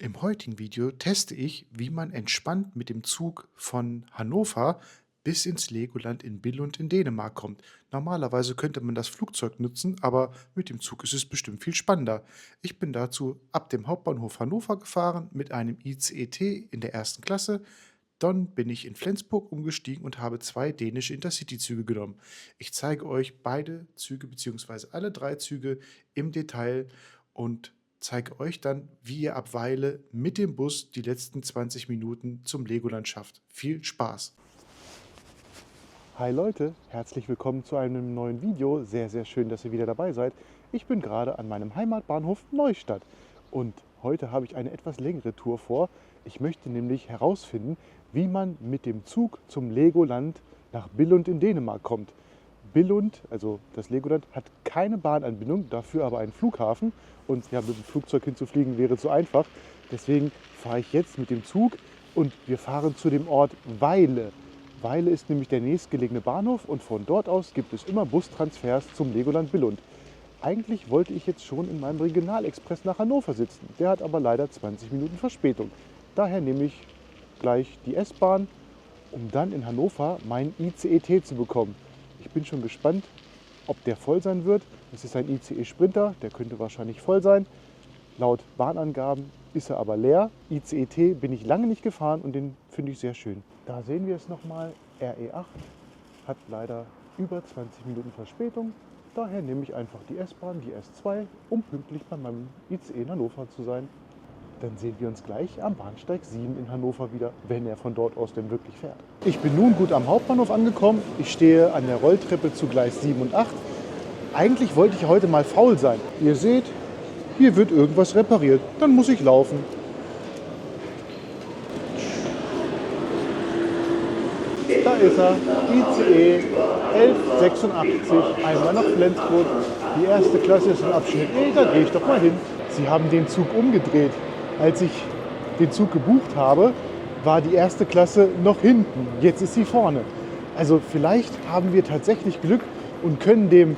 Im heutigen Video teste ich, wie man entspannt mit dem Zug von Hannover bis ins Legoland in Billund in Dänemark kommt. Normalerweise könnte man das Flugzeug nutzen, aber mit dem Zug ist es bestimmt viel spannender. Ich bin dazu ab dem Hauptbahnhof Hannover gefahren mit einem ICET in der ersten Klasse. Dann bin ich in Flensburg umgestiegen und habe zwei dänische Intercity-Züge genommen. Ich zeige euch beide Züge bzw. alle drei Züge im Detail und zeige euch dann, wie ihr ab Weile mit dem Bus die letzten 20 Minuten zum Legoland schafft. Viel Spaß! Hi Leute, herzlich willkommen zu einem neuen Video. Sehr, sehr schön, dass ihr wieder dabei seid. Ich bin gerade an meinem Heimatbahnhof Neustadt und heute habe ich eine etwas längere Tour vor. Ich möchte nämlich herausfinden, wie man mit dem Zug zum Legoland nach Billund in Dänemark kommt. Billund, also das Legoland, hat keine Bahnanbindung, dafür aber einen Flughafen. Und ja, mit dem Flugzeug hinzufliegen wäre zu einfach. Deswegen fahre ich jetzt mit dem Zug und wir fahren zu dem Ort Weile. Weile ist nämlich der nächstgelegene Bahnhof und von dort aus gibt es immer Bustransfers zum Legoland Billund. Eigentlich wollte ich jetzt schon in meinem Regionalexpress nach Hannover sitzen. Der hat aber leider 20 Minuten Verspätung. Daher nehme ich gleich die S-Bahn, um dann in Hannover meinen ICET zu bekommen. Ich bin schon gespannt, ob der voll sein wird. Es ist ein ICE Sprinter, der könnte wahrscheinlich voll sein. Laut Bahnangaben ist er aber leer. ICET bin ich lange nicht gefahren und den finde ich sehr schön. Da sehen wir es nochmal, RE8 hat leider über 20 Minuten Verspätung. Daher nehme ich einfach die S-Bahn, die S2, um pünktlich bei meinem ICE in Hannover zu sein. Dann sehen wir uns gleich am Bahnsteig 7 in Hannover wieder, wenn er von dort aus denn wirklich fährt. Ich bin nun gut am Hauptbahnhof angekommen. Ich stehe an der Rolltreppe zu Gleis 7 und 8. Eigentlich wollte ich heute mal faul sein. Ihr seht, hier wird irgendwas repariert. Dann muss ich laufen. Da ist er, ICE 1186, einmal nach Flensburg. Die erste Klasse ist im Abschnitt E, da gehe ich doch mal hin. Sie haben den Zug umgedreht. Als ich den Zug gebucht habe, war die erste Klasse noch hinten. Jetzt ist sie vorne. Also vielleicht haben wir tatsächlich Glück und können dem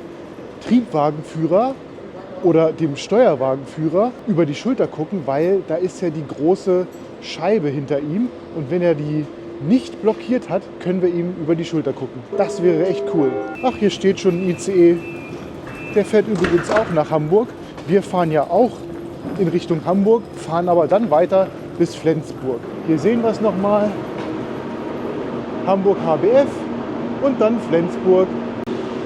Triebwagenführer oder dem Steuerwagenführer über die Schulter gucken, weil da ist ja die große Scheibe hinter ihm. Und wenn er die nicht blockiert hat, können wir ihm über die Schulter gucken. Das wäre echt cool. Ach, hier steht schon ein ICE. Der fährt übrigens auch nach Hamburg. Wir fahren ja auch in Richtung Hamburg, fahren aber dann weiter bis Flensburg. Hier sehen wir es nochmal. Hamburg HBF und dann Flensburg.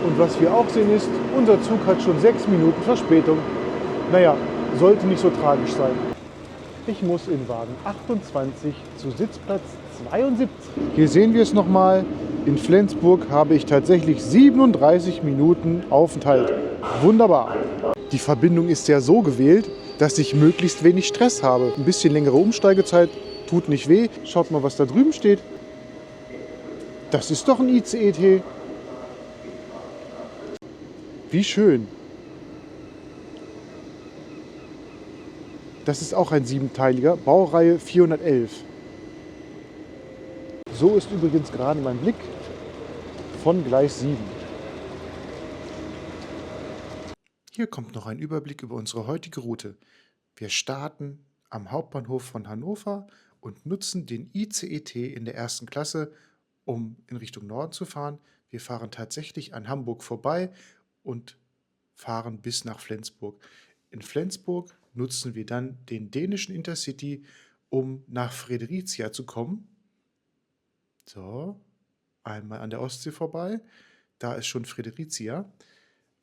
Und was wir auch sehen ist, unser Zug hat schon 6 Minuten Verspätung. Naja, sollte nicht so tragisch sein. Ich muss in Wagen 28 zu Sitzplatz 72. Hier sehen wir es nochmal. In Flensburg habe ich tatsächlich 37 Minuten Aufenthalt. Wunderbar. Die Verbindung ist ja so gewählt, dass ich möglichst wenig Stress habe. Ein bisschen längere Umsteigezeit tut nicht weh. Schaut mal, was da drüben steht. Das ist doch ein ICET. Wie schön. Das ist auch ein 7-teiliger, Baureihe 411. So ist übrigens gerade mein Blick von Gleis 7. Hier kommt noch ein Überblick über unsere heutige Route. Wir starten am Hauptbahnhof von Hannover und nutzen den ICET in der ersten Klasse, um in Richtung Norden zu fahren. Wir fahren tatsächlich an Hamburg vorbei und fahren bis nach Flensburg. In Flensburg nutzen wir dann den dänischen Intercity, um nach Fredericia zu kommen. So, einmal an der Ostsee vorbei. Da ist schon Fredericia.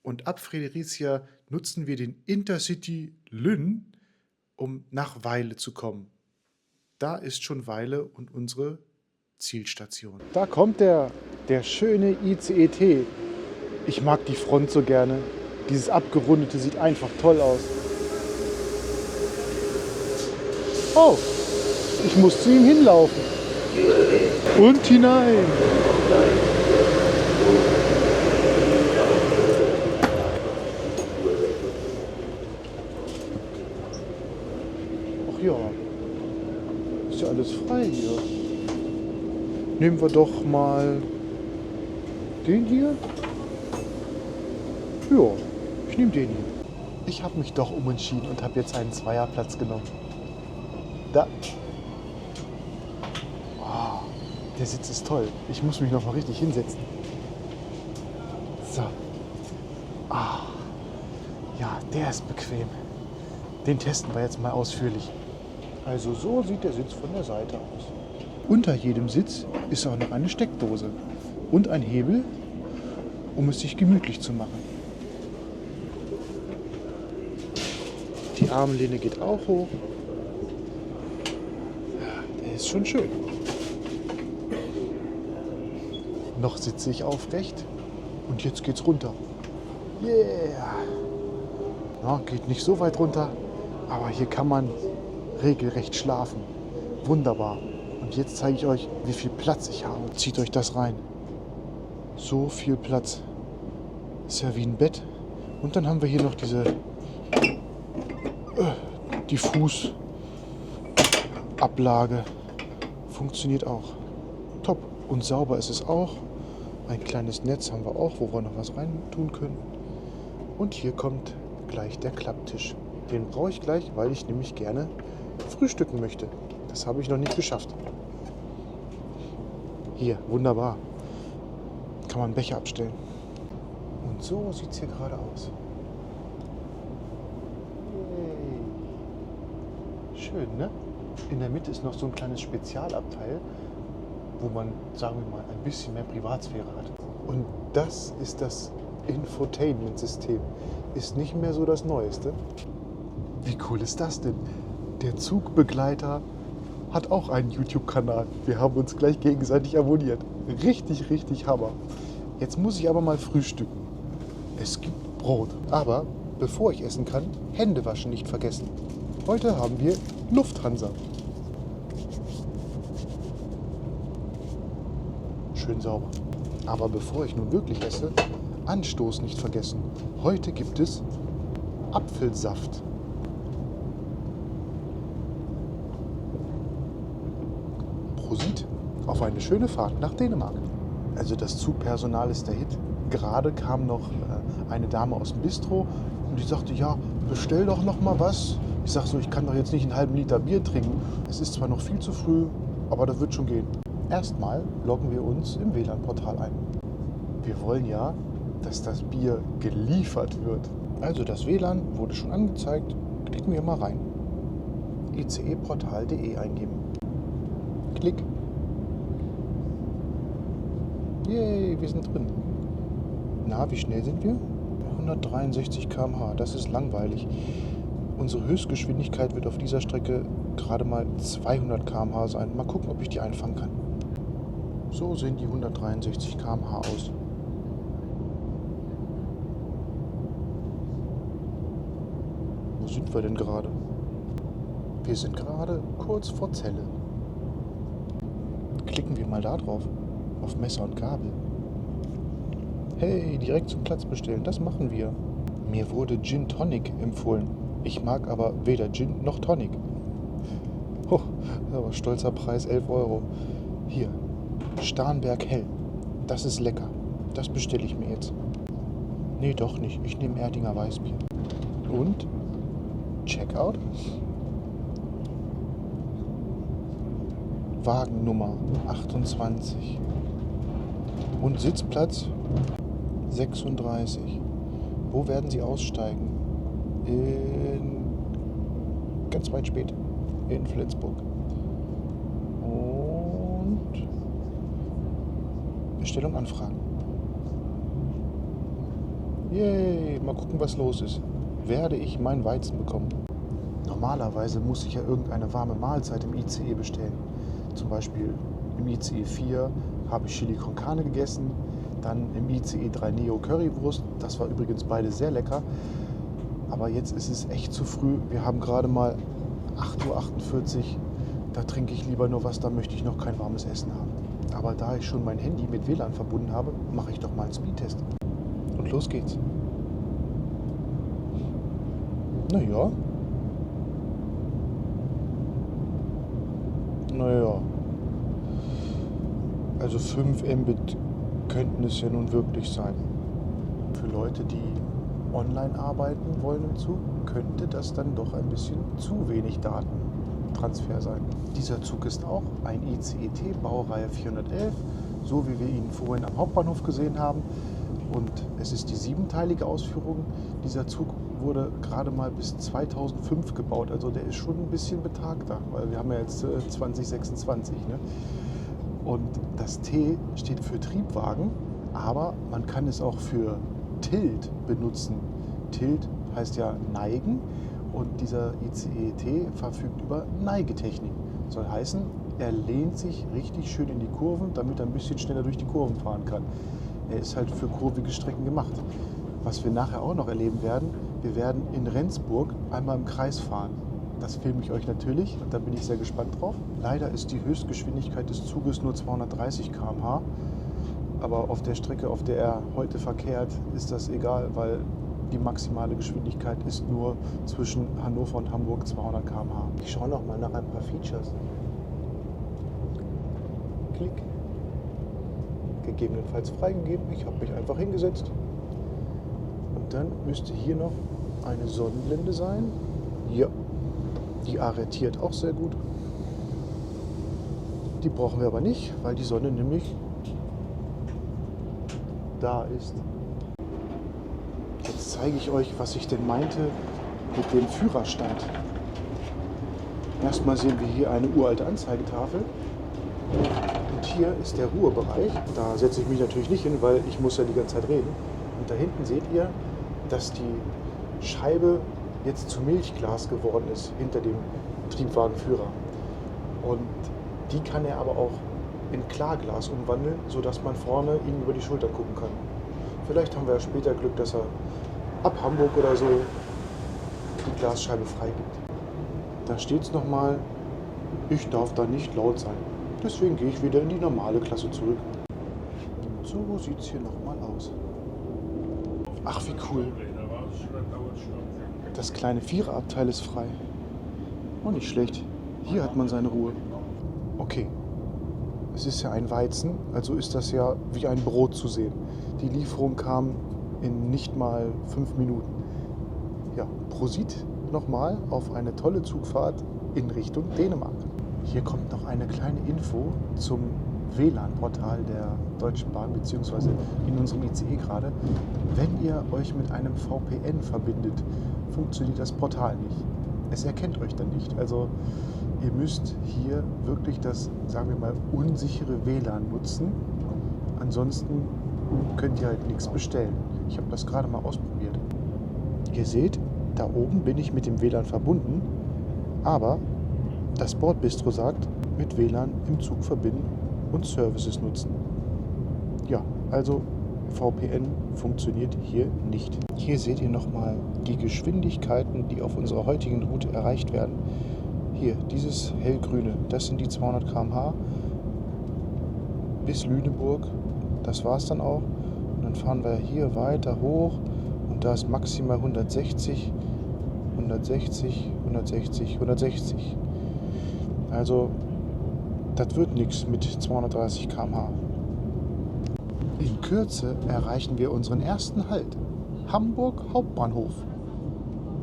Und ab Fredericia nutzen wir den Intercity Lynn, um nach Weile zu kommen. Da ist schon Weile und unsere Zielstation. Da kommt der schöne ICET. Ich mag die Front so gerne. Dieses abgerundete sieht einfach toll aus. Oh, ich muss zu ihm hinlaufen. Und hinein. Ach ja, ist ja alles frei hier. Nehmen wir doch mal den hier. Ja, ich nehme den hier. Ich habe mich doch umentschieden und habe jetzt einen Zweierplatz genommen. Da. Oh, der Sitz ist toll. Ich muss mich noch mal richtig hinsetzen. So. Ah. Ja, der ist bequem. Den testen wir jetzt mal ausführlich. Also so sieht der Sitz von der Seite aus. Unter jedem Sitz ist auch noch eine Steckdose und ein Hebel, um es sich gemütlich zu machen. Die Armlehne geht auch hoch. Ja, der ist schon schön. Noch sitze ich aufrecht und jetzt geht's runter. Yeah! Ja, geht nicht so weit runter, aber hier kann man regelrecht schlafen. Wunderbar. Und jetzt zeige ich euch, wie viel Platz ich habe. Zieht euch das rein. So viel Platz. Ist ja wie ein Bett. Und dann haben wir hier noch die Fußablage. Funktioniert auch. Top. Und sauber ist es auch. Ein kleines Netz haben wir auch, wo wir noch was rein tun können. Und hier kommt gleich der Klapptisch. Den brauche ich gleich, weil ich nämlich gerne frühstücken möchte. Das habe ich noch nicht geschafft. Hier, wunderbar. Kann man einen Becher abstellen. Und so sieht es hier gerade aus. Yay. Schön, ne? In der Mitte ist noch so ein kleines Spezialabteil, wo man, sagen wir mal, ein bisschen mehr Privatsphäre hat. Und das ist das Infotainment-System. Ist nicht mehr so das Neueste. Wie cool ist das denn? Der Zugbegleiter hat auch einen YouTube-Kanal. Wir haben uns gleich gegenseitig abonniert. Richtig, richtig Hammer. Jetzt muss ich aber mal frühstücken. Es gibt Brot. Aber bevor ich essen kann, Hände waschen nicht vergessen. Heute haben wir Lufthansa. Schön sauber. Aber bevor ich nun wirklich esse, Anstoß nicht vergessen. Heute gibt es Apfelsaft. Prosit auf eine schöne Fahrt nach Dänemark. Also das Zugpersonal ist der Hit. Gerade kam noch eine Dame aus dem Bistro und die sagte, ja, bestell doch noch mal was. Ich sag so, ich kann doch jetzt nicht einen halben Liter Bier trinken. Es ist zwar noch viel zu früh, aber das wird schon gehen. Erstmal loggen wir uns im WLAN-Portal ein. Wir wollen ja, dass das Bier geliefert wird. Also das WLAN wurde schon angezeigt. Klicken wir mal rein. iceportal.de eingeben. Klick. Yay, wir sind drin. Na, wie schnell sind wir? 163 km/h, das ist langweilig. Unsere Höchstgeschwindigkeit wird auf dieser Strecke gerade mal 200 km/h sein. Mal gucken, ob ich die einfangen kann. So sehen die 163 km/h aus. Wo sind wir denn gerade? Wir sind gerade kurz vor Celle. Klicken wir mal da drauf, auf Messer und Gabel. Hey, direkt zum Platz bestellen, das machen wir. Mir wurde Gin Tonic empfohlen. Ich mag aber weder Gin noch Tonic. Oh, aber stolzer Preis, 11 Euro. Hier, Starnberg Hell. Das ist lecker. Das bestelle ich mir jetzt. Nee, doch nicht. Ich nehme Erdinger Weißbier. Und? Checkout? Wagennummer 28. Und Sitzplatz 36. Wo werden Sie aussteigen? Ganz weit später. In Flensburg. Und Bestellung anfragen. Yay, mal gucken, was los ist. Werde ich meinen Weizen bekommen? Normalerweise muss ich ja irgendeine warme Mahlzeit im ICE bestellen. Zum Beispiel im ICE 4 habe ich Chili con Carne gegessen, dann im ICE 3 Neo Currywurst. Das war übrigens beide sehr lecker. Aber jetzt ist es echt zu früh. Wir haben gerade mal 8:48 Uhr. Da trinke ich lieber nur was, da möchte ich noch kein warmes Essen haben. Aber da ich schon mein Handy mit WLAN verbunden habe, mache ich doch mal einen Speedtest. Und los geht's. Naja. Also 5 Mbit könnten es ja nun wirklich sein. Für Leute, die online arbeiten wollen im Zug, könnte das dann doch ein bisschen zu wenig Daten Datentransfer sein. Dieser Zug ist auch ein ICE-T Baureihe 411, so wie wir ihn vorhin am Hauptbahnhof gesehen haben. Und es ist die 7-teilige Ausführung. Dieser Zug wurde gerade mal bis 2005 gebaut, also der ist schon ein bisschen betagter, weil wir haben ja jetzt 2026. Ne? Und das T steht für Triebwagen, aber man kann es auch für Tilt benutzen. Tilt heißt ja neigen und dieser ICE-T verfügt über Neigetechnik. Soll heißen, er lehnt sich richtig schön in die Kurven, damit er ein bisschen schneller durch die Kurven fahren kann. Er ist halt für kurvige Strecken gemacht. Was wir nachher auch noch erleben werden, wir werden in Rendsburg einmal im Kreis fahren. Das filme ich euch natürlich und da bin ich sehr gespannt drauf. Leider ist die Höchstgeschwindigkeit des Zuges nur 230 km/h. Aber auf der Strecke, auf der er heute verkehrt, ist das egal, weil die maximale Geschwindigkeit ist nur zwischen Hannover und Hamburg 200 km/h. Ich schaue noch mal nach ein paar Features. Klick. Gegebenenfalls freigegeben. Ich habe mich einfach hingesetzt. Und dann müsste hier noch eine Sonnenblende sein. Ja, die arretiert auch sehr gut. Die brauchen wir aber nicht, weil die Sonne nämlich da ist. Jetzt zeige ich euch, was ich denn meinte mit dem Führerstand. Erstmal sehen wir hier eine uralte Anzeigetafel. Und hier ist der Ruhebereich. Da setze ich mich natürlich nicht hin, weil ich muss ja die ganze Zeit reden. Und da hinten seht ihr, dass die Scheibe jetzt zu Milchglas geworden ist hinter dem Triebwagenführer. Und die kann er aber auch in Klarglas umwandeln, sodass man vorne ihm über die Schulter gucken kann. Vielleicht haben wir ja später Glück, dass er ab Hamburg oder so die Glasscheibe freigibt. Da steht es nochmal, ich darf da nicht laut sein. Deswegen gehe ich wieder in die normale Klasse zurück. So sieht es hier nochmal aus. Ach, wie cool. Das kleine Viererabteil ist frei. Oh, nicht schlecht. Hier hat man seine Ruhe. Okay. Es ist ja ein Weizen, also ist das ja wie ein Brot zu sehen. Die Lieferung kam in nicht mal 5 Minuten. Ja, Prosit nochmal auf eine tolle Zugfahrt in Richtung Dänemark. Hier kommt noch eine kleine Info zum WLAN-Portal der Deutschen Bahn, beziehungsweise in unserem ICE gerade. Wenn ihr euch mit einem VPN verbindet, funktioniert das Portal nicht. Es erkennt euch dann nicht. Also ihr müsst hier wirklich das, sagen wir mal, unsichere WLAN nutzen. Ansonsten könnt ihr halt nichts bestellen. Ich habe das gerade mal ausprobiert. Ihr seht, da oben bin ich mit dem WLAN verbunden, aber das Bordbistro sagt, mit WLAN im Zug verbinden und Services nutzen. Ja, also VPN funktioniert hier nicht. Hier seht ihr nochmal die Geschwindigkeiten, die auf unserer heutigen Route erreicht werden. Hier, dieses hellgrüne, das sind die 200 km/h bis Lüneburg. Das war es dann auch. Und dann fahren wir hier weiter hoch und da ist maximal 160, 160, 160, 160. Also, das wird nichts mit 230 km/h. In Kürze erreichen wir unseren ersten Halt, Hamburg Hauptbahnhof.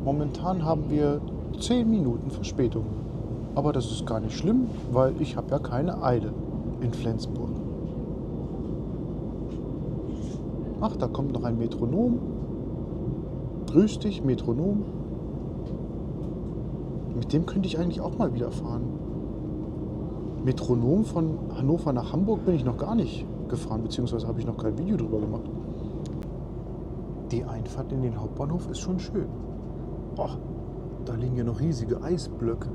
Momentan haben wir 10 Minuten Verspätung. Aber das ist gar nicht schlimm, weil ich habe ja keine Eile in Flensburg. Ach, da kommt noch ein Metronom. Grüß dich, Metronom. Mit dem könnte ich eigentlich auch mal wieder fahren. Metronom von Hannover nach Hamburg bin ich noch gar nicht gefahren, beziehungsweise habe ich noch kein Video drüber gemacht. Die Einfahrt in den Hauptbahnhof ist schon schön. Ach, da liegen ja noch riesige Eisblöcke.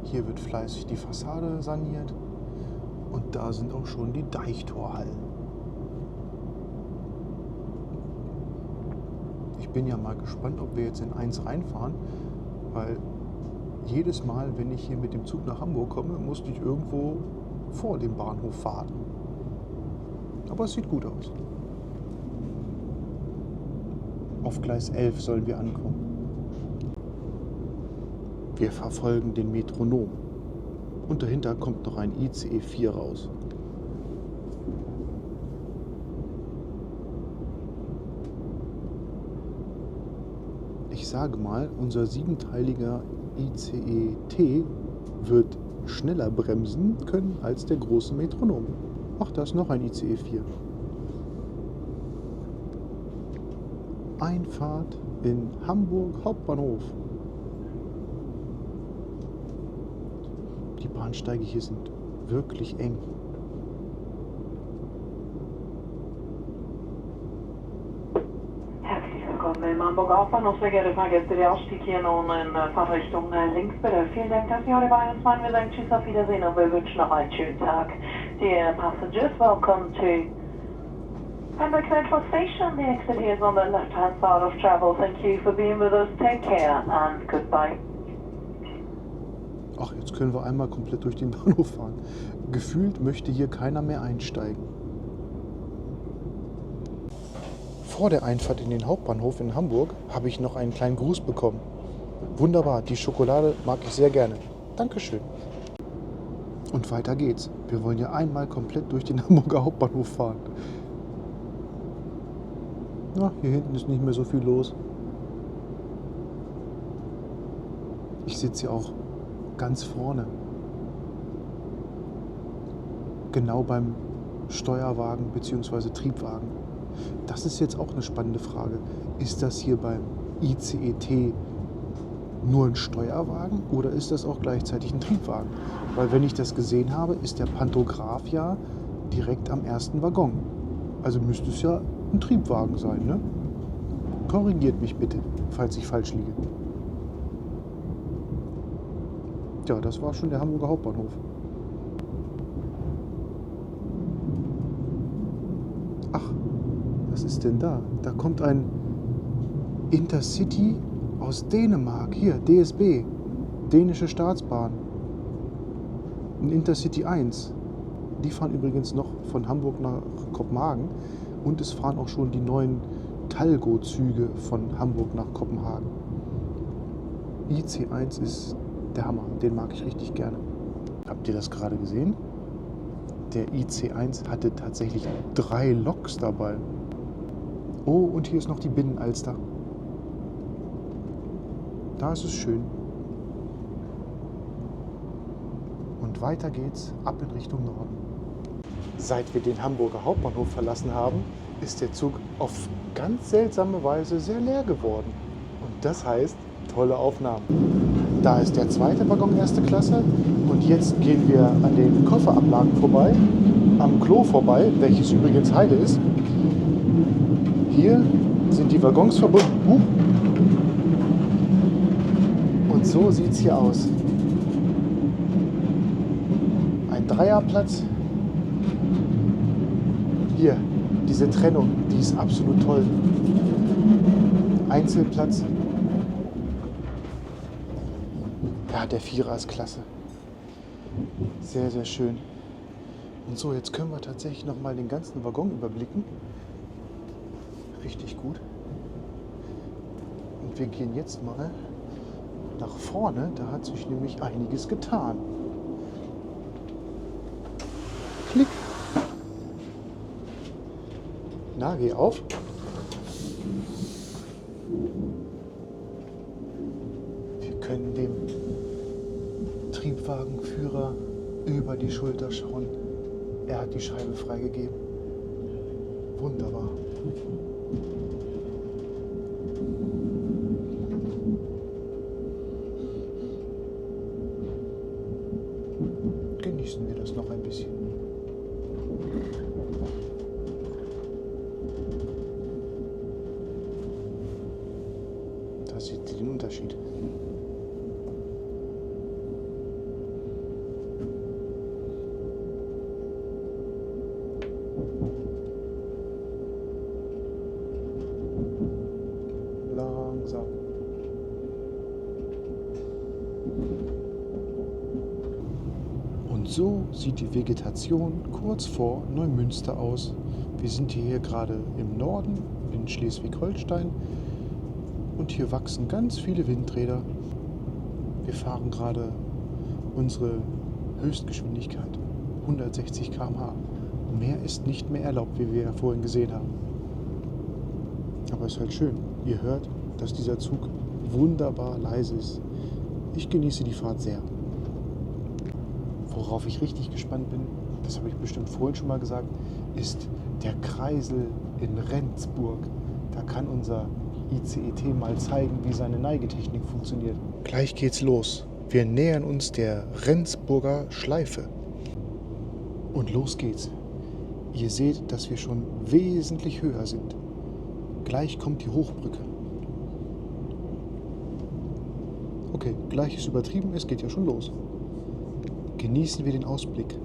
Hier wird fleißig die Fassade saniert und da sind auch schon die Deichtorhallen. Ich bin ja mal gespannt, ob wir jetzt in eins reinfahren, weil jedes Mal, wenn ich hier mit dem Zug nach Hamburg komme, musste ich irgendwo vor dem Bahnhof warten. Aber es sieht gut aus. Auf Gleis 11 sollen wir ankommen. Wir verfolgen den Metronom. Und dahinter kommt noch ein ICE 4 raus. Ich sage mal, unser siebenteiliger ICE-T wird schneller bremsen können als der große Metronom. Ach, da ist noch ein ICE 4. Einfahrt in Hamburg Hauptbahnhof. Die Bahnsteige hier sind wirklich eng. Herzlich willkommen im Hamburger Hauptbahnhof. Sehr geehrte Fahrgäste, der Ausstieg hier nun in Fahrtrichtung links bitte. Vielen Dank, dass Sie heute bei uns waren. Wir sagen Tschüss, auf Wiedersehen und wir wünschen noch einen schönen Tag. Dear passengers, welcome to Hamburg Central Station. The exit here is on the left-hand side of travel. Thank you for being with us. Take care and goodbye. Ach, jetzt können wir einmal komplett durch den Bahnhof fahren. Gefühlt möchte hier keiner mehr einsteigen. Vor der Einfahrt in den Hauptbahnhof in Hamburg habe ich noch einen kleinen Gruß bekommen. Wunderbar, die Schokolade mag ich sehr gerne. Dankeschön. Und weiter geht's. Wir wollen ja einmal komplett durch den Hamburger Hauptbahnhof fahren. Na, hier hinten ist nicht mehr so viel los. Ich sitze hier auch ganz vorne. Genau beim Steuerwagen bzw. Triebwagen. Das ist jetzt auch eine spannende Frage. Ist das hier beim ICE-T nur ein Steuerwagen oder ist das auch gleichzeitig ein Triebwagen? Weil wenn ich das gesehen habe, ist der Pantograph ja direkt am ersten Waggon. Also müsste es ja ein Triebwagen sein, ne? Korrigiert mich bitte, falls ich falsch liege. Ja, das war schon der Hamburger Hauptbahnhof. Ach, was ist denn da? Da kommt ein Intercity aus Dänemark. Hier, DSB, Dänische Staatsbahn. Ein Intercity 1. Die fahren übrigens noch von Hamburg nach Kopenhagen. Und es fahren auch schon die neuen Talgo-Züge von Hamburg nach Kopenhagen. IC1 ist der Hammer, den mag ich richtig gerne. Habt ihr das gerade gesehen? Der IC1 hatte tatsächlich 3 Loks dabei. Oh, und hier ist noch die Binnenalster. Da ist es schön. Und weiter geht's ab in Richtung Norden. Seit wir den Hamburger Hauptbahnhof verlassen haben, ist der Zug auf ganz seltsame Weise sehr leer geworden. Und das heißt, tolle Aufnahmen. Da ist der zweite Waggon erste Klasse und jetzt gehen wir an den Kofferablagen vorbei, am Klo vorbei, welches übrigens heile ist. Hier sind die Waggons verbunden. Und so sieht es hier aus. Ein Dreierplatz. Hier, diese Trennung, die ist absolut toll. Einzelplatz. Ja, der Vierer ist klasse. Sehr, sehr schön. Und so, jetzt können wir tatsächlich noch mal den ganzen Waggon überblicken. Richtig gut. Und wir gehen jetzt mal nach vorne. Da hat sich nämlich einiges getan. Klick. Na, geh auf. Wir können dem Triebwagenführer über die Schulter schauen. Er hat die Scheibe freigegeben. Wunderbar. Genießen wir das noch ein bisschen. Da seht ihr den Unterschied. Langsam. Und so sieht die Vegetation kurz vor Neumünster aus. Wir sind hier gerade im Norden, in Schleswig-Holstein. Und hier wachsen ganz viele Windräder. Wir fahren gerade unsere Höchstgeschwindigkeit, 160 km/h. Mehr ist nicht mehr erlaubt, wie wir ja vorhin gesehen haben. Aber es ist halt schön. Ihr hört, dass dieser Zug wunderbar leise ist. Ich genieße die Fahrt sehr. Worauf ich richtig gespannt bin, das habe ich bestimmt vorhin schon mal gesagt, ist der Kreisel in Rendsburg. Da kann unser ICET mal zeigen, wie seine Neigetechnik funktioniert. Gleich geht's los. Wir nähern uns der Rendsburger Schleife. Und los geht's. Ihr seht, dass wir schon wesentlich höher sind. Gleich kommt die Hochbrücke. Okay, gleich ist übertrieben, es geht ja schon los. Genießen wir den Ausblick.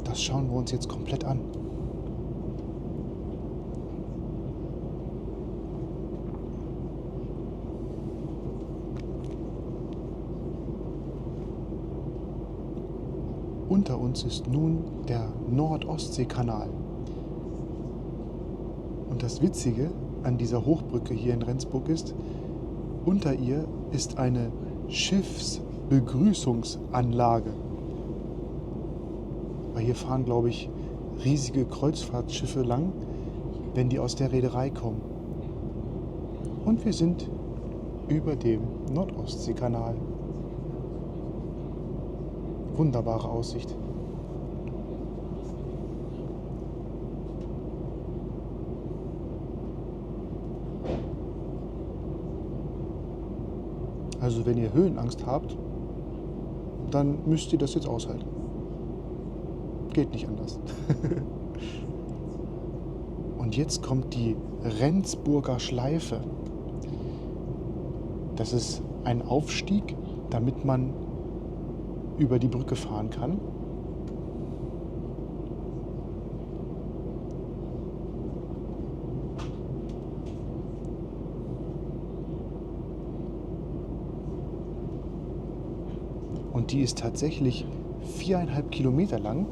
Das schauen wir uns jetzt komplett an. Unter uns ist nun der Nord-Ostsee-Kanal. Und das Witzige an dieser Hochbrücke hier in Rendsburg ist, unter ihr ist eine Schiffsbegrüßungsanlage. Weil hier fahren, glaube ich, riesige Kreuzfahrtschiffe lang, wenn die aus der Reederei kommen. Und wir sind über dem Nord-Ostsee-Kanal. Wunderbare Aussicht. Also wenn ihr Höhenangst habt, dann müsst ihr das jetzt aushalten. Geht nicht anders. Und jetzt kommt die Rendsburger Schleife. Das ist ein Aufstieg, damit man über die Brücke fahren kann. Und die ist tatsächlich 4,5 Kilometer lang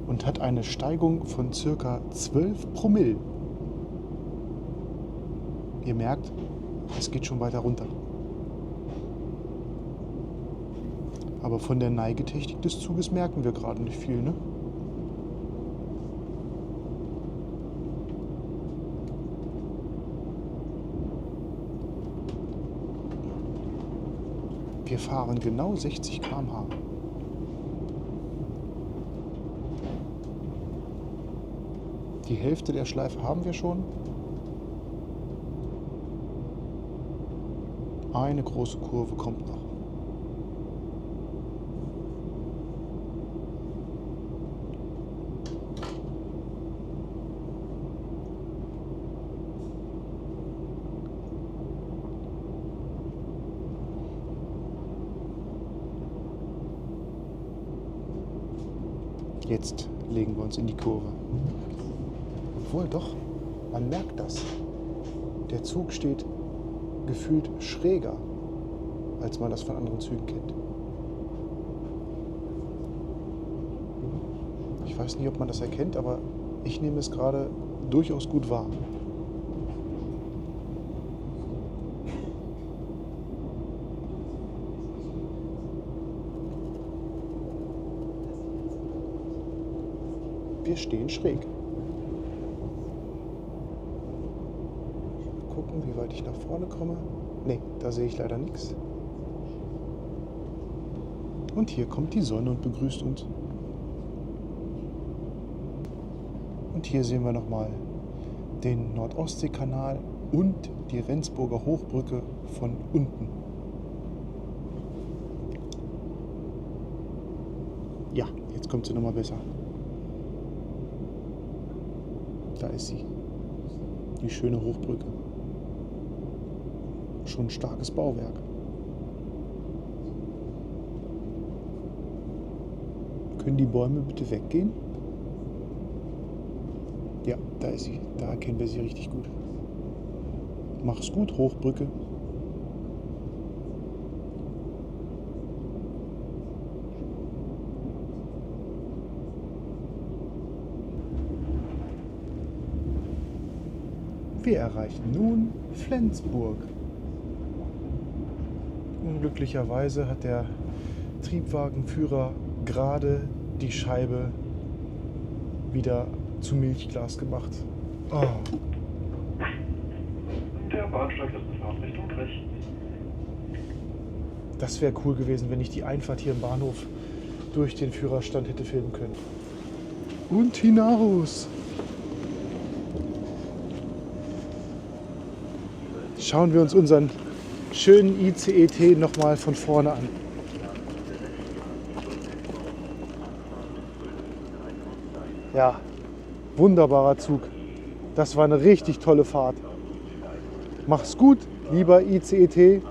und hat eine Steigung von ca. 12 Promille. Ihr merkt, es geht schon weiter runter. Aber von der Neigetechnik des Zuges merken wir gerade nicht viel, ne? Wir fahren genau 60 km/h. Die Hälfte der Schleife haben wir schon. Eine große Kurve kommt noch. Jetzt legen wir uns in die Kurve. Obwohl doch, man merkt das. Der Zug steht gefühlt schräger, als man das von anderen Zügen kennt. Ich weiß nicht, ob man das erkennt, aber ich nehme es gerade durchaus gut wahr. Wir stehen schräg. Mal gucken, wie weit ich nach vorne komme. Ne, da sehe ich leider nichts. Und hier kommt die Sonne und begrüßt uns. Und hier sehen wir nochmal den Nord-Ostsee-Kanal und die Rendsburger Hochbrücke von unten. Ja, jetzt kommt sie nochmal besser. Da ist sie, die schöne Hochbrücke. Schon ein starkes Bauwerk. Können die Bäume bitte weggehen? Ja, da ist sie. Da erkennen wir sie richtig gut. Mach's gut, Hochbrücke. Wir erreichen nun Flensburg. Unglücklicherweise hat der Triebwagenführer gerade die Scheibe wieder zu Milchglas gemacht. Oh. Der Bahnsteig ist in Fahrtrichtung rechts. Das wäre cool gewesen, wenn ich die Einfahrt hier im Bahnhof durch den Führerstand hätte filmen können. Und hinaus! Schauen wir uns unseren schönen ICE-T nochmal von vorne an. Ja, wunderbarer Zug. Das war eine richtig tolle Fahrt. Mach's gut, lieber ICE-T.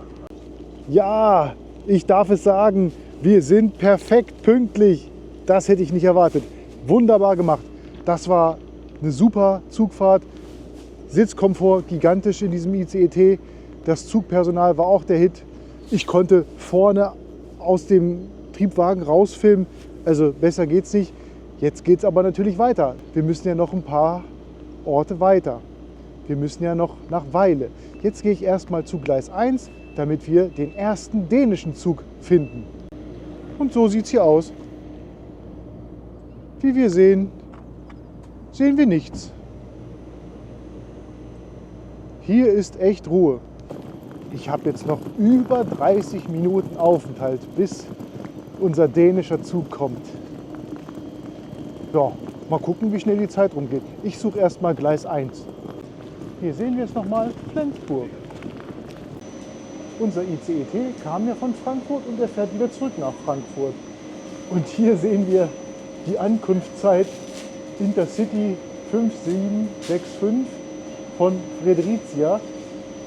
Ja, ich darf es sagen, wir sind perfekt pünktlich. Das hätte ich nicht erwartet. Wunderbar gemacht. Das war eine super Zugfahrt. Sitzkomfort gigantisch in diesem ICE-T. Das Zugpersonal war auch der Hit. Ich konnte vorne aus dem Triebwagen rausfilmen. Also besser geht's nicht. Jetzt geht's aber natürlich weiter. Wir müssen ja noch ein paar Orte weiter. Wir müssen ja noch nach Weile. Jetzt gehe ich erstmal zu Gleis 1, damit wir den ersten dänischen Zug finden. Und so sieht es hier aus. Wie wir sehen, sehen wir nichts. Hier ist echt Ruhe. Ich habe jetzt noch über 30 Minuten Aufenthalt, bis unser dänischer Zug kommt. Ja, mal gucken, wie schnell die Zeit rumgeht. Ich suche erstmal Gleis 1. Hier sehen wir es nochmal, Flensburg. Unser ICE-T kam ja von Frankfurt und er fährt wieder zurück nach Frankfurt. Und hier sehen wir die Ankunftszeit Intercity 5765 von Fredericia.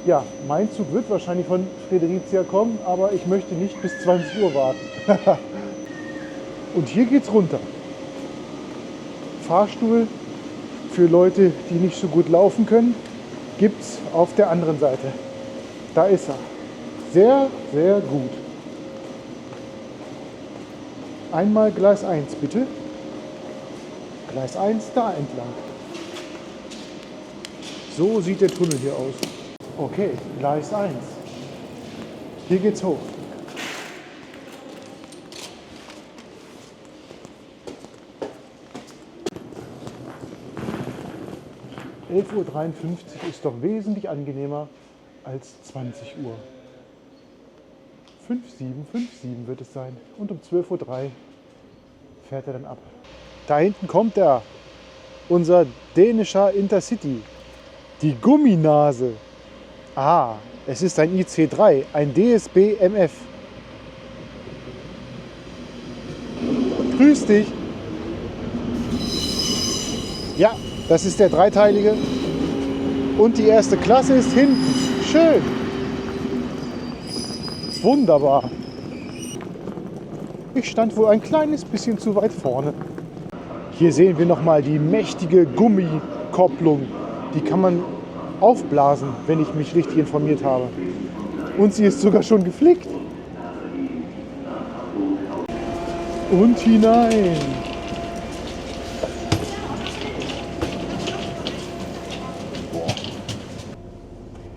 Ja, mein Zug wird wahrscheinlich von Fredericia kommen, aber ich möchte nicht bis 20 Uhr warten. Und hier geht's runter. Fahrstuhl für Leute, die nicht so gut laufen können, gibt's auf der anderen Seite. Da ist er. Sehr, sehr gut. Einmal Gleis 1, bitte. Gleis 1 da entlang. So sieht der Tunnel hier aus. Okay, Gleis 1. Hier geht's hoch. (11:53 Uhr) ist doch wesentlich angenehmer als 20 Uhr. 5757 wird es sein. Und um 12:03 Uhr fährt er dann ab. Da hinten kommt er. Unser dänischer Intercity. Die Gumminase. Ah, es ist ein IC3, ein DSB MF. Grüß dich. Ja, das ist der dreiteilige. Und die erste Klasse ist hinten. Schön. Wunderbar. Ich stand wohl ein kleines bisschen zu weit vorne. Hier sehen wir nochmal die mächtige Gummikopplung. Die kann man aufblasen, wenn ich mich richtig informiert habe. Und sie ist sogar schon geflickt. Und hinein.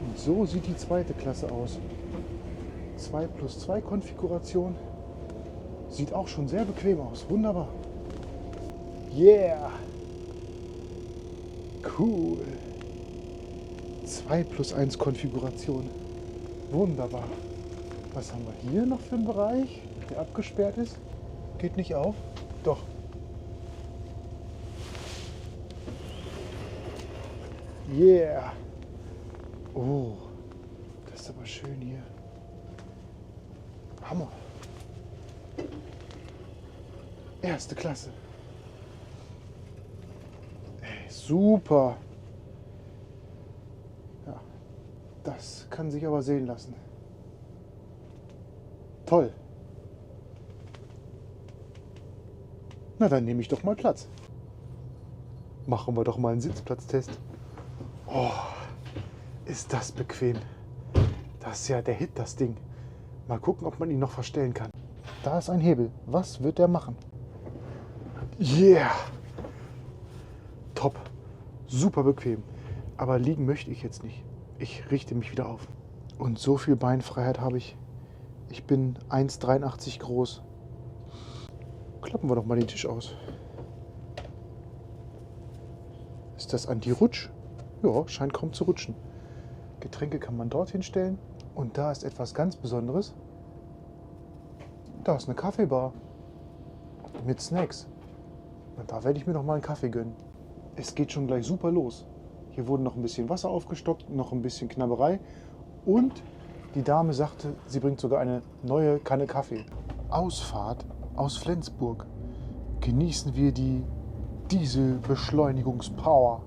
Und so sieht die zweite Klasse aus. 2+2 Konfiguration. Sieht auch schon sehr bequem aus. Wunderbar. Yeah. Cool. 2+1 Konfiguration. Wunderbar. Was haben wir hier noch für einen Bereich, der abgesperrt ist? Geht nicht auf? Doch. Yeah. Oh, das ist aber schön hier. Hammer. Erste Klasse. Ey, super. Ja, das kann sich aber sehen lassen. Toll. Na, dann nehme ich doch mal Platz. Machen wir doch mal einen Sitzplatztest. Oh, ist das bequem. Das ist ja der Hit, das Ding. Mal gucken, ob man ihn noch verstellen kann. Da ist ein Hebel. Was wird der machen? Yeah! Top. Super bequem. Aber liegen möchte ich jetzt nicht. Ich richte mich wieder auf. Und so viel Beinfreiheit habe ich, Ich bin 1,83 groß. Klappen wir doch mal den Tisch aus. Ist das Anti-Rutsch? Ja, scheint kaum zu rutschen. Getränke kann man dorthin stellen. Und da ist etwas ganz Besonderes. Da ist eine Kaffeebar. Mit Snacks. Und da werde ich mir noch mal einen Kaffee gönnen. Es geht schon gleich super los. Hier wurde noch ein bisschen Wasser aufgestockt, noch ein bisschen Knabberei. Und die Dame sagte, sie bringt sogar eine neue Kanne Kaffee. Ausfahrt aus Flensburg. Genießen wir die Dieselbeschleunigungspower.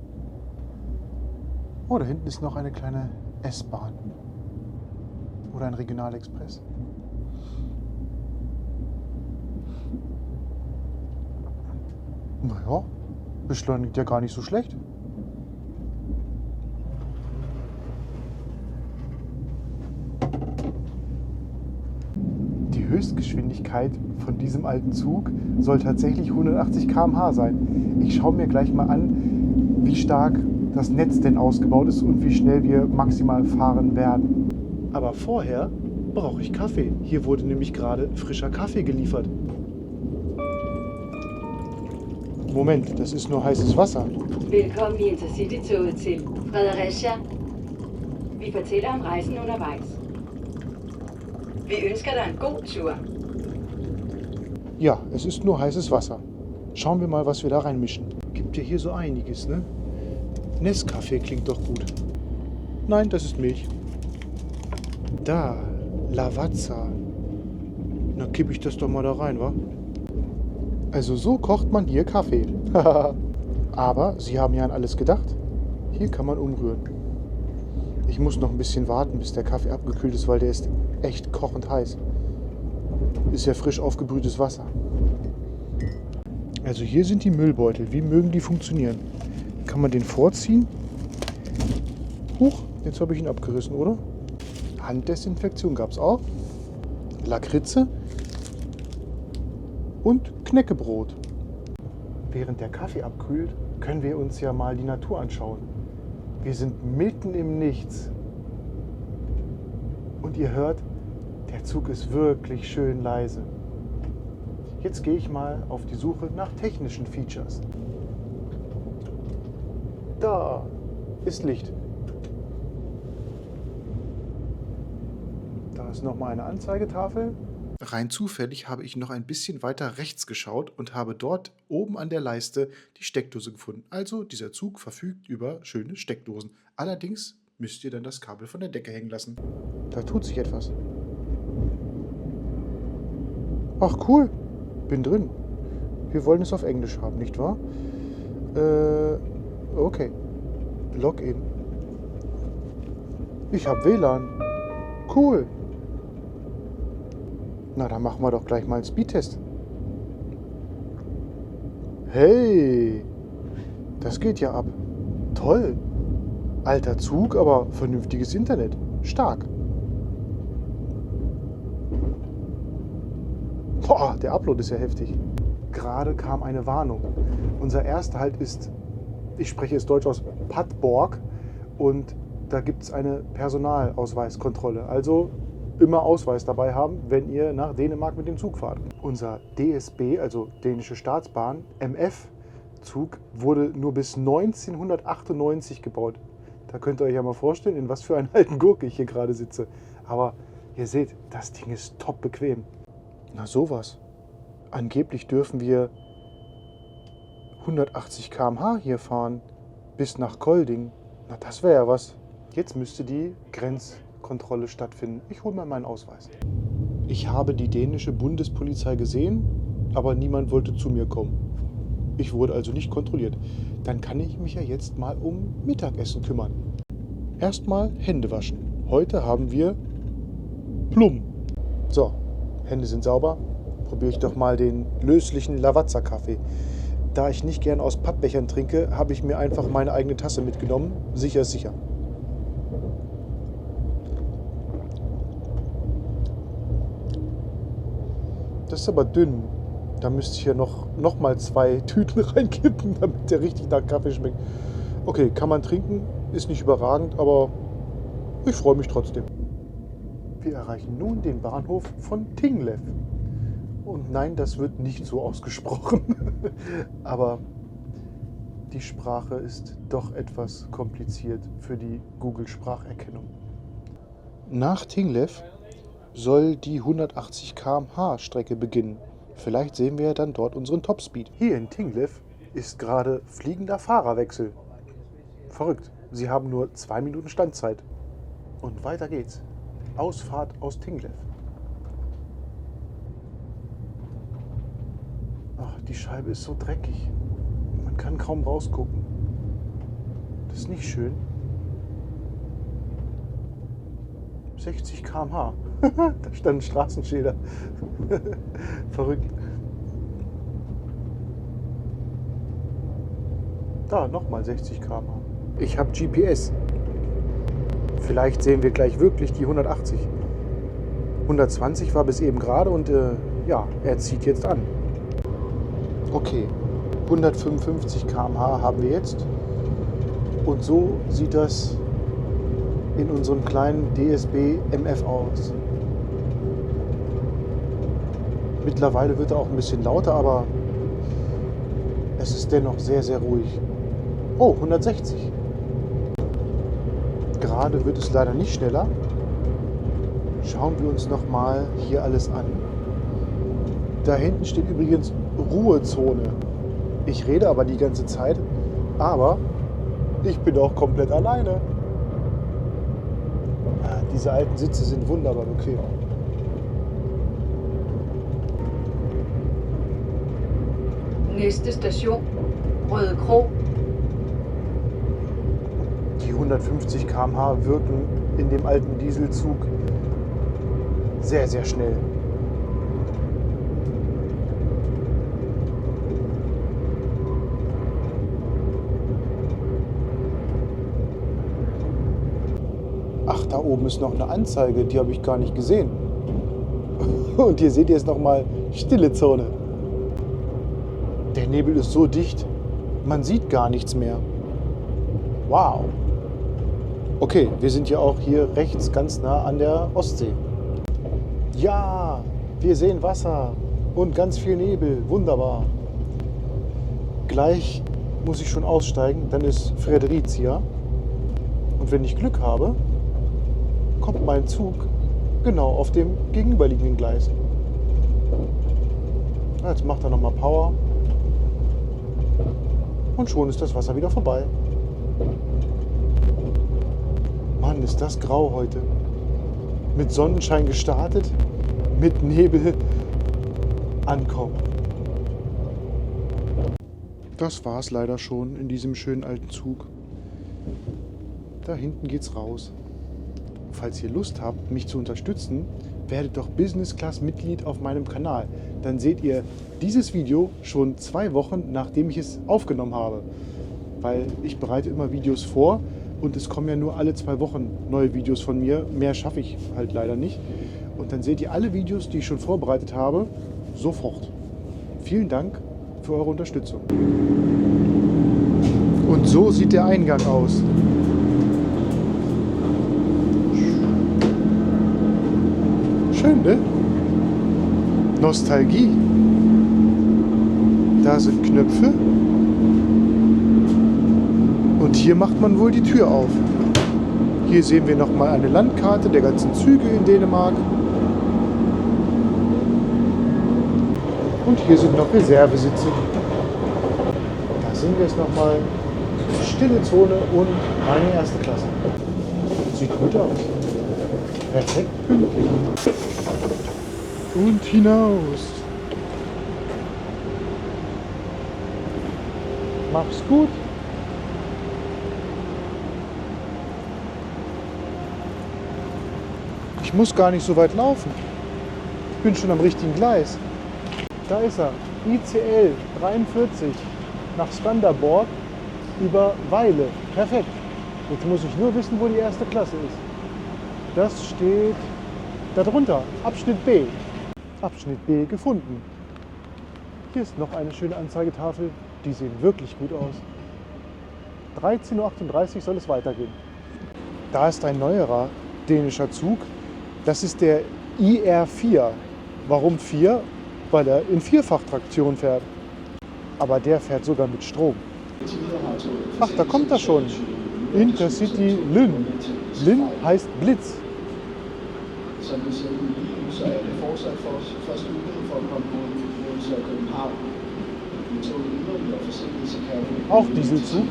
Oh, da hinten ist noch eine kleine S-Bahn. Oder ein Regionalexpress. Naja, beschleunigt ja gar nicht so schlecht. Die Höchstgeschwindigkeit von diesem alten Zug soll tatsächlich 180 km/h sein. Ich schaue mir gleich mal an, wie stark das Netz denn ausgebaut ist und wie schnell wir maximal fahren werden. Aber vorher brauche ich Kaffee. Hier wurde nämlich gerade frischer Kaffee geliefert. Moment, das ist nur heißes Wasser. Velkommen i Intercity-toget til Fredericia. Vi fortæller om rejsen undervejs. Vi ønsker dig en god tur. Ja, es ist nur heißes Wasser. Schauen wir mal, was wir da reinmischen. Gibt ja hier so einiges, ne? Nescafé klingt doch gut. Nein, das ist Milch. Da, Lavazza. Na, kippe ich das doch mal da rein, wa? Also so kocht man hier Kaffee. Aber Sie haben ja an alles gedacht. Hier kann man umrühren. Ich muss noch ein bisschen warten, bis der Kaffee abgekühlt ist, weil der ist echt kochend heiß. Ist ja frisch aufgebrühtes Wasser. Also hier sind die Müllbeutel. Wie mögen die funktionieren? Kann man den vorziehen? Huch, jetzt habe ich ihn abgerissen, oder? Handdesinfektion gab es auch. Lakritze. Und Knäckebrot. Während der Kaffee abkühlt, können wir uns ja mal die Natur anschauen. Wir sind mitten im Nichts. Und ihr hört, der Zug ist wirklich schön leise. Jetzt gehe ich mal auf die Suche nach technischen Features. Da ist Licht. Da ist nochmal eine Anzeigetafel. Rein zufällig habe ich noch ein bisschen weiter rechts geschaut und habe dort oben an der Leiste die Steckdose gefunden. Also dieser Zug verfügt über schöne Steckdosen. Allerdings müsst ihr dann das Kabel von der Decke hängen lassen. Da tut sich etwas. Ach cool, bin drin. Wir wollen es auf Englisch haben, nicht wahr? Okay. Login. Ich habe WLAN. Cool. Na, dann machen wir doch gleich mal einen Speedtest. Hey, das geht ja ab. Toll. Alter Zug, aber vernünftiges Internet. Stark. Boah, der Upload ist ja heftig. Gerade kam eine Warnung. Unser erster Halt ist, ich spreche jetzt Deutsch aus, Padborg. Und da gibt es eine Personalausweiskontrolle. Also immer Ausweis dabei haben, wenn ihr nach Dänemark mit dem Zug fahrt. Unser DSB, also Dänische Staatsbahn, MF-Zug, wurde nur bis 1998 gebaut. Da könnt ihr euch ja mal vorstellen, in was für einen alten Gurke ich hier gerade sitze. Aber ihr seht, das Ding ist top bequem. Na sowas. Angeblich dürfen wir 180 km/h hier fahren, bis nach Kolding. Na das wäre ja was. Jetzt müsste die Grenzkontrolle stattfinden. Ich hole mal meinen Ausweis. Ich habe die dänische Bundespolizei gesehen, aber niemand wollte zu mir kommen. Ich wurde also nicht kontrolliert. Dann kann ich mich ja jetzt mal um Mittagessen kümmern. Erstmal Hände waschen. Heute haben wir Plum. So, Hände sind sauber. Probiere ich doch mal den löslichen Lavazza-Kaffee. Da ich nicht gern aus Pappbechern trinke, habe ich mir einfach meine eigene Tasse mitgenommen. Sicher ist sicher. Das ist aber dünn. Da müsste ich ja noch mal 2 Tüten reinkippen, damit der richtig nach Kaffee schmeckt. Okay, kann man trinken, ist nicht überragend, aber ich freue mich trotzdem. Wir erreichen nun den Bahnhof von Tinglev. Und nein, das wird nicht so ausgesprochen. Aber die Sprache ist doch etwas kompliziert für die Google-Spracherkennung. Nach Tinglev soll die 180 km/h Strecke beginnen. Vielleicht sehen wir ja dann dort unseren Topspeed. Hier in Tinglev ist gerade fliegender Fahrerwechsel. Verrückt. Sie haben nur 2 Minuten Standzeit. Und weiter geht's. Ausfahrt aus Tinglev. Ach, die Scheibe ist so dreckig. Man kann kaum rausgucken. Das ist nicht schön. 60 km/h. Da standen Straßenschilder. Verrückt. Da, nochmal 60 km/h. Ich habe GPS. Vielleicht sehen wir gleich wirklich die 180. 120 war bis eben gerade und ja, er zieht jetzt an. Okay, 155 km/h haben wir jetzt. Und so sieht das in unserem kleinen DSB MF aus. Mittlerweile wird er auch ein bisschen lauter, aber es ist dennoch sehr, sehr ruhig. Oh, 160. Gerade wird es leider nicht schneller. Schauen wir uns nochmal hier alles an. Da hinten steht übrigens Ruhezone. Ich rede aber die ganze Zeit, aber ich bin auch komplett alleine. Diese alten Sitze sind wunderbar bequem. Næste station, Røde Kro. Die 150 km/h wirken in dem alten Dieselzug sehr, sehr schnell. Ach, da oben ist noch eine Anzeige, die habe ich gar nicht gesehen. Und hier seht ihr es nochmal, stille Zone. Der Nebel ist so dicht, man sieht gar nichts mehr. Wow. Okay, wir sind ja auch hier rechts ganz nah an der Ostsee. Ja, wir sehen Wasser und ganz viel Nebel. Wunderbar. Gleich muss ich schon aussteigen, dann ist Fredericia. Und wenn ich Glück habe, kommt mein Zug genau auf dem gegenüberliegenden Gleis. Jetzt macht er nochmal Power. Und schon ist das Wasser wieder vorbei. Mann, ist das grau heute. Mit Sonnenschein gestartet, mit Nebel ankommen. Das war's leider schon in diesem schönen alten Zug. Da hinten geht's raus. Falls ihr Lust habt, mich zu unterstützen, werdet doch Business Class Mitglied auf meinem Kanal. Dann seht ihr dieses Video schon 2 Wochen, nachdem ich es aufgenommen habe. Weil ich bereite immer Videos vor und es kommen ja nur alle 2 Wochen neue Videos von mir. Mehr schaffe ich halt leider nicht. Und dann seht ihr alle Videos, die ich schon vorbereitet habe, sofort. Vielen Dank für eure Unterstützung. Und so sieht der Eingang aus. Schön, ne? Nostalgie. Da sind Knöpfe. Und hier macht man wohl die Tür auf. Hier sehen wir nochmal eine Landkarte der ganzen Züge in Dänemark. Und hier sind noch Reservesitze. Da sehen wir es nochmal. Stille Zone und meine erste Klasse. Sieht gut aus. Perfekt pünktlich. Und hinaus. Mach's gut. Ich muss gar nicht so weit laufen. Ich bin schon am richtigen Gleis. Da ist er. ICL 43 nach Skanderborg über Weile. Perfekt. Jetzt muss ich nur wissen, wo die erste Klasse ist. Das steht darunter. Abschnitt B. Abschnitt B gefunden. Hier ist noch eine schöne Anzeigetafel. Die sehen wirklich gut aus. 13:38 Uhr soll es weitergehen. Da ist ein neuerer dänischer Zug. Das ist der IR4. Warum 4? Weil er in Vierfachtraktion fährt. Aber der fährt sogar mit Strom. Ach, da kommt er schon. Intercity Lyn. Lyn heißt Blitz. Som det ser ud lige nu, så er det fortsat første mulighed for at komme mod Odense og København. Med toget yderligere forsinket, så kan du... Auch Dieselzug.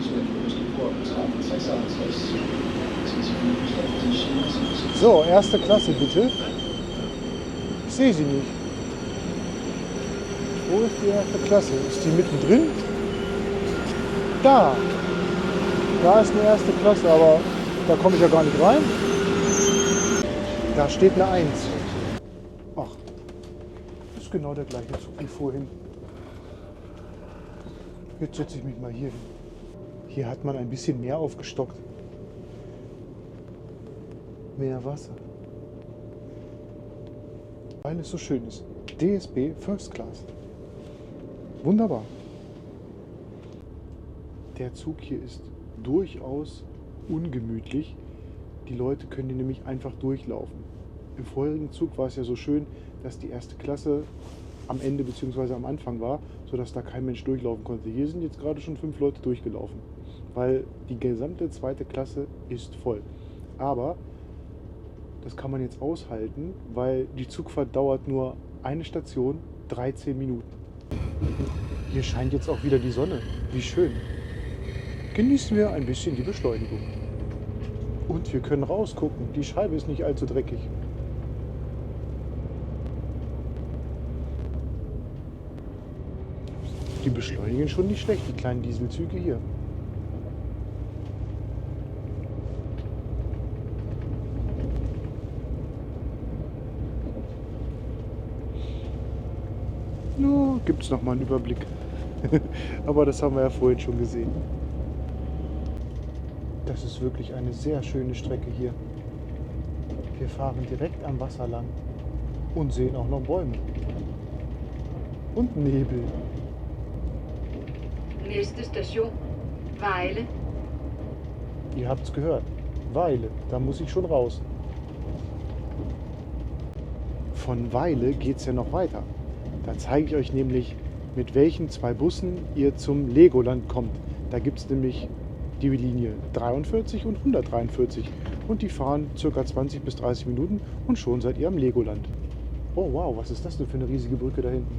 So, erste Klasse bitte. Ich sehe sie nicht. Wo ist die erste Klasse? Ist die mittendrin? Da. Da ist eine erste Klasse, aber da komme ich ja gar nicht rein. Da steht eine 1. Ach, das ist genau der gleiche Zug wie vorhin. Jetzt setze ich mich mal hier hin. Hier hat man ein bisschen mehr aufgestockt. Mehr Wasser. Weil es so schön ist. DSB First Class. Wunderbar. Der Zug hier ist durchaus ungemütlich. Die Leute können hier nämlich einfach durchlaufen. Im vorherigen Zug war es ja so schön, dass die erste Klasse am Ende bzw. am Anfang war, sodass da kein Mensch durchlaufen konnte. Hier sind jetzt gerade schon 5 Leute durchgelaufen, weil die gesamte zweite Klasse ist voll. Aber das kann man jetzt aushalten, weil die Zugfahrt dauert nur eine Station, 13 Minuten. Hier scheint jetzt auch wieder die Sonne. Wie schön. Genießen wir ein bisschen die Beschleunigung. Und wir können rausgucken. Die Scheibe ist nicht allzu dreckig. Die beschleunigen schon nicht schlecht, die kleinen Dieselzüge hier. Nur gibt es noch mal einen Überblick. Aber das haben wir ja vorhin schon gesehen. Das ist wirklich eine sehr schöne Strecke hier. Wir fahren direkt am Wasser lang und sehen auch noch Bäume. Und Nebel. Næste station, Vejle. Ihr habt's gehört. Weile, da muss ich schon raus. Von Weile geht's ja noch weiter. Da zeige ich euch nämlich, mit welchen 2 Bussen ihr zum Legoland kommt. Da gibt es nämlich die Linie 43 und 143 und die fahren ca. 20 bis 30 Minuten und schon seid ihr am Legoland. Oh wow, was ist das denn für eine riesige Brücke da hinten?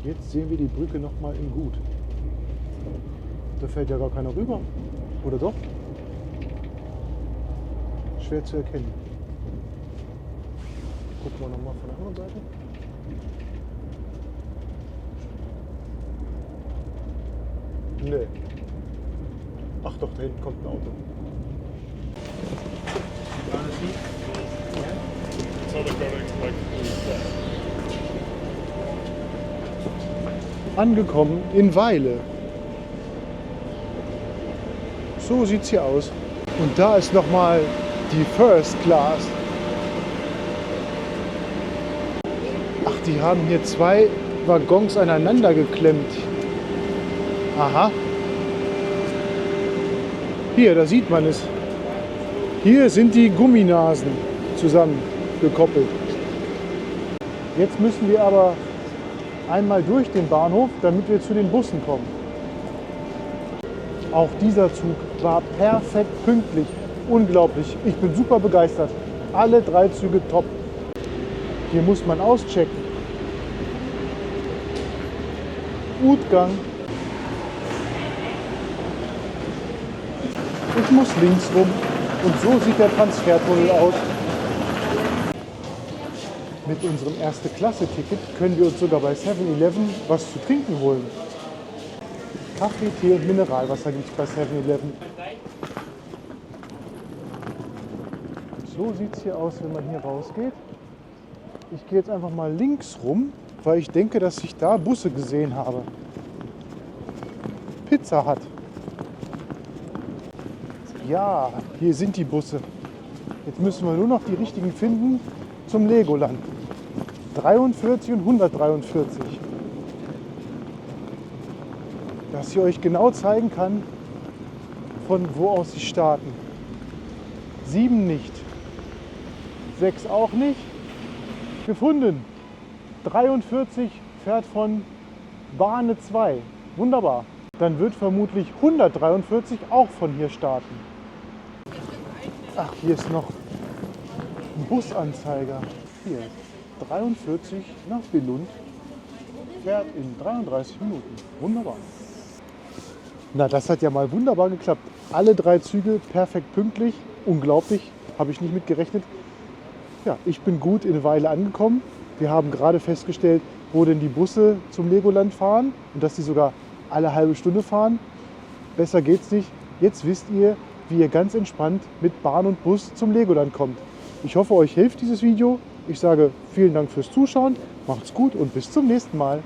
Jetzt sehen wir die Brücke noch mal in gut. Da fällt ja gar keiner rüber, oder doch? Schwer zu erkennen. Gucken wir noch mal von der anderen Seite. Nee. Ach doch, da hinten kommt ein Auto. Angekommen in Weile. So sieht's hier aus. Und da ist nochmal die First Class. Ach, die haben hier 2 Waggons aneinander geklemmt. Aha. Hier, da sieht man es. Hier sind die Gumminasen zusammengekoppelt. Jetzt müssen wir aber einmal durch den Bahnhof, damit wir zu den Bussen kommen. Auch dieser Zug war perfekt pünktlich. Unglaublich. Ich bin super begeistert. Alle 3 Züge top. Hier muss man auschecken. Utgang. Ich muss links rum. Und so sieht der Transfertunnel aus. Mit unserem Erste-Klasse-Ticket können wir uns sogar bei 7-Eleven was zu trinken holen. Kaffee, Tee und Mineralwasser gibt es bei 7-Eleven. So sieht es hier aus, wenn man hier rausgeht. Ich gehe jetzt einfach mal links rum, weil ich denke, dass ich da Busse gesehen habe. Pizza Hut. Ja, hier sind die Busse. Jetzt müssen wir nur noch die richtigen finden zum Legoland. 43 und 143. Dass ich euch genau zeigen kann, von wo aus sie starten. 7 nicht. 6 auch nicht. Gefunden. 43 fährt von Bahne 2. Wunderbar. Dann wird vermutlich 143 auch von hier starten. Ach, hier ist noch ein Busanzeiger. Hier, 43 nach Billund. Fährt in 33 Minuten. Wunderbar. Na, das hat ja mal wunderbar geklappt. Alle 3 Züge perfekt pünktlich. Unglaublich, habe ich nicht mitgerechnet. Ja, ich bin gut in Weile angekommen. Wir haben gerade festgestellt, wo denn die Busse zum Legoland fahren und dass die sogar alle halbe Stunde fahren. Besser geht's nicht. Jetzt wisst ihr, wie ihr ganz entspannt mit Bahn und Bus zum Legoland kommt. Ich hoffe, euch hilft dieses Video. Ich sage vielen Dank fürs Zuschauen, macht's gut und bis zum nächsten Mal.